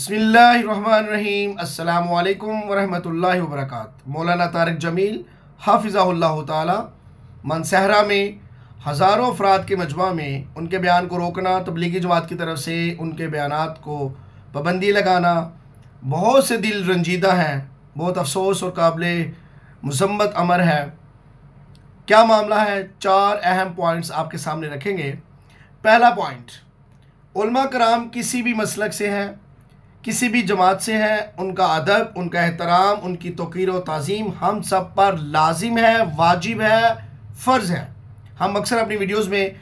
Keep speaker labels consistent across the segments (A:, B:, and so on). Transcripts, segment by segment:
A: बिस्मिल्लाहिर्रहमानिर्रहीम अस्सलामुअलैकुम वरहमतुल्लाहि वबरकातुहू। मौलाना तारिक जमील हाफिज़हुल्लाह ताला मनसहरा में हज़ारों अफराद के मजमा में उनके बयान को रोकना, तबलीगी जमात की तरफ से उनके बयानात को पाबंदी लगाना बहुत से दिल रंजीदा हैं, बहुत अफसोस और काबिल मज़म्मत अमर है। क्या मामला है? 4 अहम पॉइंट्स आपके सामने रखेंगे। पहला पॉइंट, उलमा कराम किसी भी मसलक से हैं, किसी भी जमात से हैं, उनका अदब, उनका एहतराम, उनकी तौक़ीर और ताज़ीम हम सब पर लाजिम है, वाजिब है, फ़र्ज़ है। हम अक्सर अपनी वीडियोज़ में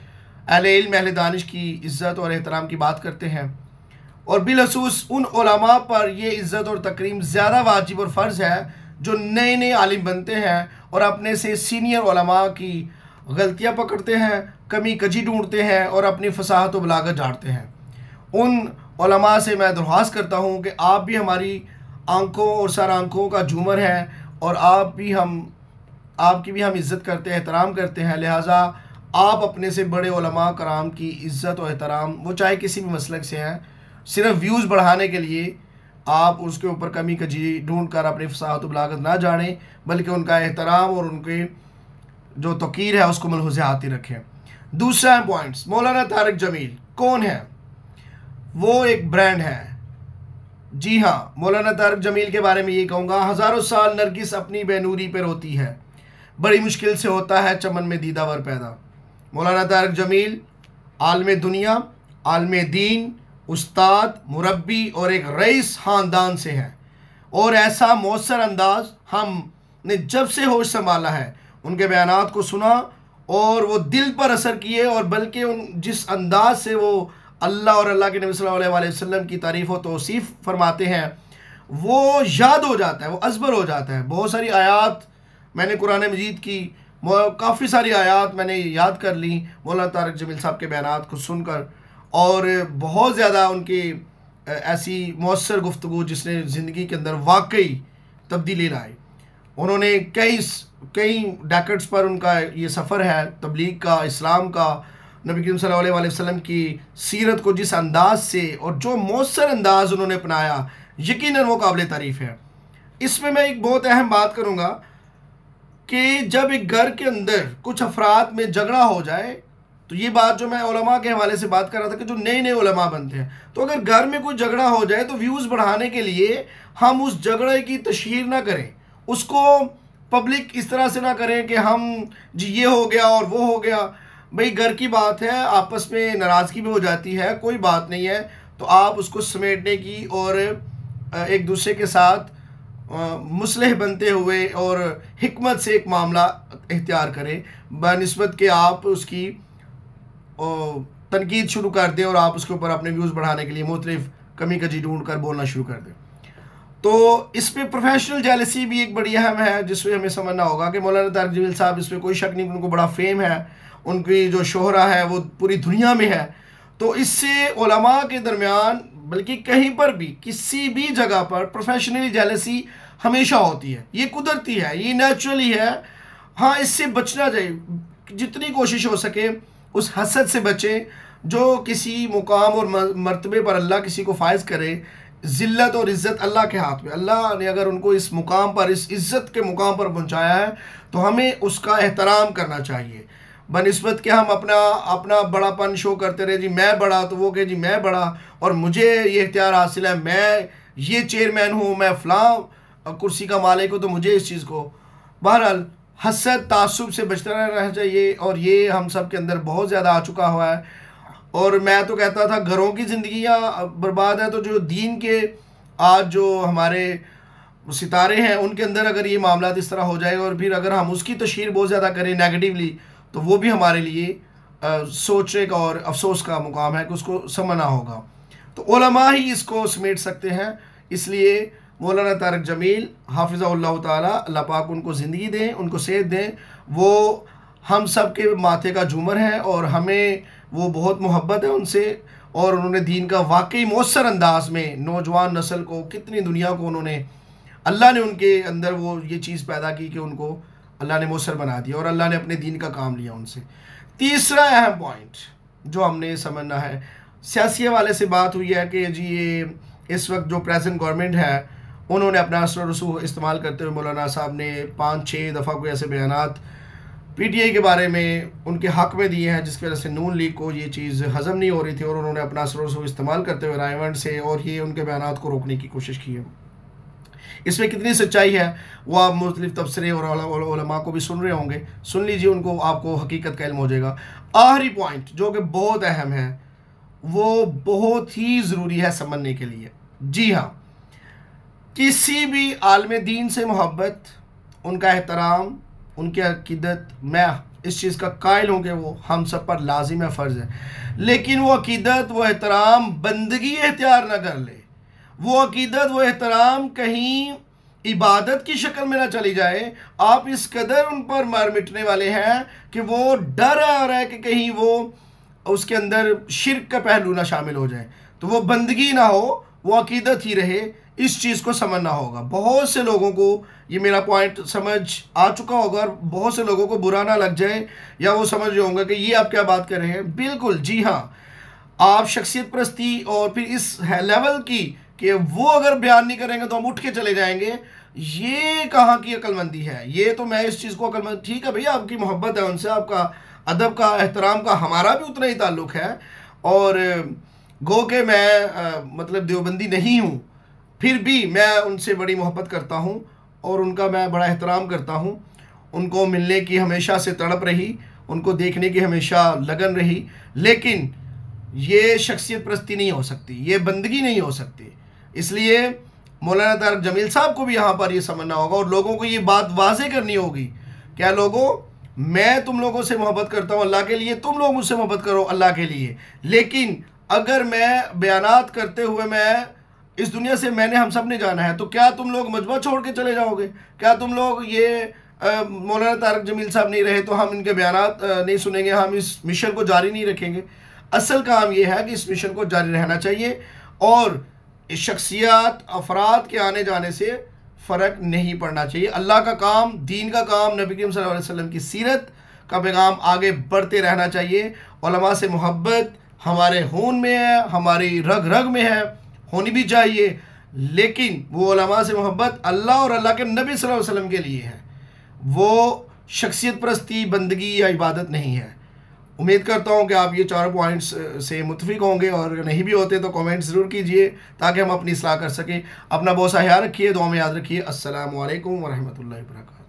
A: अहले इल्म, अहले दानिश की इज़्ज़त और एहतराम की बात करते हैं और बिलख़ुसूस उन उलमा पर ये इज़्ज़त और तकरीम ज़्यादा वाजिब और फ़र्ज़ है जो नए नए आलिम बनते हैं और अपने से सीनियर उलमा की गलतियाँ पकड़ते हैं, कमी कजी ढूंढते हैं और अपनी फसाहत व बलागत झाड़ते हैं। उन उलमा से मैं दरख्वास्त करता हूँ कि आप भी हमारी आंखों और सर आंखों का झूमर हैं और आपकी भी हम इज़्ज़त करते हैं, एहतराम करते हैं। लिहाजा आप अपने से बड़े उलमा कराम की इज़्ज़त और एहतराम, वो चाहे किसी भी मसलक से हैं, सिर्फ व्यूज़ बढ़ाने के लिए आप उसके ऊपर कमी कजी ढूंढ कर अपनी फसाहत व बलागत ना जानें, बल्कि उनका एहतराम और उनके जो तौक़ीर है उसको मलहूज़ आती रखें। दूसरा पॉइंट्स, मौलाना तारिक जमील कौन है? वो एक ब्रांड है। जी हाँ, मौलाना तारिक जमील के बारे में ये कहूँगा, हज़ारों साल नरगिस अपनी बेनूरी पर रोती है, बड़ी मुश्किल से होता है चमन में दीदावर पैदा। मौलाना तारिक जमील आलम दुनिया, आलम दीन, उस्ताद, मुरब्बी और एक रईस ख़ानदान से हैं और ऐसा मौसर अंदाज हमने जब से होश संभाला है उनके बयानात को सुना और वो दिल पर असर किए, और बल्कि उन जिस अंदाज से वो अल्लाह और अल्लाह के नबी सल्लल्लाहु अलैहि वसल्लम की तारीफ़ व तौसीफ़ फरमाते हैं, वो याद हो जाता है, वो अज़बर हो जाता है। बहुत सारी आयात मैंने कुरान मजीद की काफ़ी सारी आयात मैंने याद कर ली मौलाना तारिक जमील साहब के बयानात को सुनकर, और बहुत ज़्यादा उनकी ऐसी मौसर गुफ्तगू जिसने ज़िंदगी के अंदर वाकई तब्दीली लाई। उन्होंने कई डेकेड्स पर उनका ये सफ़र है तबलीग का, इस्लाम का, नबी करीम सल्लल्लाहु अलैहि वसल्लम की सीरत को जिस अंदाज से और जो मौसर अंदाज उन्होंने अपनाया, यकीनन वो काबिल तारीफ़ है। इसमें मैं एक बहुत अहम बात करूँगा कि जब एक घर के अंदर कुछ अफराद में झगड़ा हो जाए, तो ये बात जो मैं उलमा के हवाले से बात कर रहा था कि जो नए नए उलमा बनते हैं, तो अगर घर में कोई झगड़ा हो जाए तो व्यूज़ बढ़ाने के लिए हम उस झगड़े की तशहीर ना करें, उसको पब्लिक इस तरह से ना करें कि हम जी ये हो गया और वो हो गया। भाई घर की बात है, आपस में नाराज़गी भी हो जाती है, कोई बात नहीं है, तो आप उसको समेटने की और एक दूसरे के साथ मुस्लिह बनते हुए और हिकमत से एक मामला इख्तियार करें, बनिस्बत के आप उसकी तनकीद शुरू कर दें और आप उसके ऊपर अपने व्यूज़ बढ़ाने के लिए मुख्तलिफ कमी कजी ढूंढ कर बोलना शुरू कर दें। तो इसमें प्रोफेशनल जेलसी भी एक बड़ी अहम है, जिसमें हमें समझना होगा कि मौलाना तारिक जमील साहब, इसमें कोई शक नहीं, उनको बड़ा फेम है, उनकी जो शोहरा है वो पूरी दुनिया में है। तो इससे उलमा के दरमियान, बल्कि कहीं पर भी किसी भी जगह पर प्रोफेशनल जेलसी हमेशा होती है। ये कुदरती है, ये नेचुरली है। हाँ, इससे बचना चाहिए, जितनी कोशिश हो सके उस हसद से बचें जो किसी मुकाम और मर्तबे पर अल्लाह किसी को फायज़ करे। ज़िल्लत और इज़्ज़त अल्लाह के हाथ में, अल्लाह ने अगर उनको इस मुकाम पर, इस इज़्ज़त के मुकाम पर पहुँचाया है तो हमें उसका एहतराम करना चाहिए, बनिस्बत के हम अपना बड़ापन शो करते रहे, जी मैं बड़ा, तो वो कहे जी मैं बड़ा और मुझे ये इख्तियार हासिल है, मैं ये चेयरमैन हूँ, मैं फ़लाँ कुर्सी का मालिक हूँ, तो मुझे इस चीज़ को। बहरहाल हसद तासुब से बचते रहना चाहिए और ये हम सब के अंदर बहुत ज़्यादा आ चुका हुआ है। और मैं तो कहता था घरों की ज़िंदगियाँ बर्बाद है, तो जो दीन के आज जो हमारे सितारे हैं उनके अंदर अगर ये मामला इस तरह हो जाए और फिर अगर हम उसकी तशहीर बहुत ज़्यादा करें नेगेटिवली, तो वो भी हमारे लिए सोचने का और अफसोस का मुकाम है कि उसको समझना होगा। तो उलमा ही इसको समेट सकते हैं। इसलिए मौलाना तारिक जमील हाफिज़हुल्लाह ताला, अल्लाह पाक उनको ज़िंदगी दें, उनको सेहत दें, वो हम सब के माथे का झूमर है और हमें वो बहुत मोहब्बत है उनसे, और उन्होंने दीन का वाकई मौसर अंदाज में नौजवान नस्ल को, कितनी दुनिया को उन्होंने, अल्लाह ने उनके अंदर वो ये चीज़ पैदा की कि उनको अल्लाह ने मौसर बना दिया और अल्लाह ने अपने दीन का काम लिया उनसे। तीसरा अहम पॉइंट जो हमने समझना है, सियासी हवाले से बात हुई है कि जी ये इस वक्त जो प्रेजेंट गवर्नमेंट है उन्होंने अपना असर रसूख इस्तेमाल करते हुए मौलाना साहब ने 5-6 दफ़ा कोई ऐसे बयानात पीटीआई के बारे में उनके हक़ में दिए हैं जिसकी वजह से नून लीग को ये चीज़ हज़म नहीं हो रही थी और उन्होंने अपना असर रसूख इस्तेमाल करते हुए रायवंड से और ये उनके बयानात को रोकने की कोशिश की है। इसमें कितनी सच्चाई है वो आप मुख्तलिफ तबसरे और उलमा को भी सुन रहे होंगे, सुन लीजिए, उनको आपको हकीकत का इल्म हो जाएगा। आखिरी पॉइंट जो कि बहुत अहम है, वो बहुत ही ज़रूरी है समझने के लिए। जी हाँ, किसी भी आलम दीन से मोहब्बत, उनका एहतराम, उनकी अकीदत, मैं इस चीज़ का कायल हूँ कि वो हम सब पर लाजिम है, फ़र्ज़ है, लेकिन वो अकीदत, वो एहतराम बंदगी इख्तियार न कर ले, वो अकीदत, वो एहतराम कहीं इबादत की शक्ल में ना चली जाए। आप इस कदर उन पर मार मिटने वाले हैं कि वो डर आ रहा है कि कहीं वो उसके अंदर शिर्क का पहलू ना शामिल हो जाए, तो वो बंदगी ना हो, वो अकीदत ही रहे। इस चीज़ को समझना होगा। बहुत से लोगों को ये मेरा पॉइंट समझ आ चुका होगा और बहुत से लोगों को बुरा ना लग जाए या वो समझ रहे होंगे कि ये आप क्या बात कर रहे हैं। बिल्कुल जी हाँ, आप शख्सियत परस्ती और फिर इस लेवल की कि वो अगर बयान नहीं करेंगे तो हम उठ के चले जाएंगे, ये कहाँ की अक्लमंदी है। ये तो मैं इस चीज़ को अक्लमंद, ठीक है भैया, आपकी मोहब्बत है उनसे, आपका अदब का, एहतराम का हमारा भी उतना ही ताल्लुक़ है और गो के मैं मतलब देवबंदी नहीं हूँ, फिर भी मैं उनसे बड़ी मोहब्बत करता हूँ और उनका मैं बड़ा एहतराम करता हूँ। उनको मिलने की हमेशा से तड़प रही, उनको देखने की हमेशा लगन रही, लेकिन ये शख्सियत परस्ती नहीं हो सकती, ये बंदगी नहीं हो सकती। इसलिए मौलाना तारिक जमील साहब को भी यहाँ पर ये समझना होगा और लोगों को ये बात वाज़ेह करनी होगी। क्या लोगों, मैं तुम लोगों से मोहब्बत करता हूँ अल्लाह के लिए, तुम लोग मुझसे मोहब्बत करो अल्लाह के लिए, लेकिन अगर मैं बयानात करते हुए मैं इस दुनिया से, मैंने हम सब ने जाना है, तो क्या तुम लोग मजबा छोड़ के चले जाओगे? क्या तुम लोग ये मौलाना तारिक जमील साहब नहीं रहे तो हम इनके बयानात नहीं सुनेंगे, हम इस मिशन को जारी नहीं रखेंगे? असल काम ये है कि इस मिशन को जारी रहना चाहिए और इस शख्सियत अफराद के आने जाने से फ़र्क नहीं पड़ना चाहिए। अल्लाह का काम, दीन का काम, नबी करीम सल्लल्लाहु अलैहि वसल्लम की सीरत का पैगाम आगे बढ़ते रहना चाहिए। उलमा से मोहब्बत हमारे खून में है, हमारी रग रग में है, होनी भी चाहिए, लेकिन वो उलमा से मोहब्बत अल्लाह और अल्लाह के नबी सल्लल्लाहु अलैहि वसल्लम के लिए है, वो शख्सियत परस्ती, बंदगी या इबादत नहीं है। उम्मीद करता हूँ कि आप ये 4 पॉइंट्स से मुत्फिक होंगे और नहीं भी होते तो कमेंट ज़रूर कीजिए ताकि हम अपनी इस्लाह कर सकें। अपना बहुत सा ख्याल रखिए, दुआ में याद रखिए। अस्सलामु अलैकुम व रहमतुल्लाहि व बरकातहू।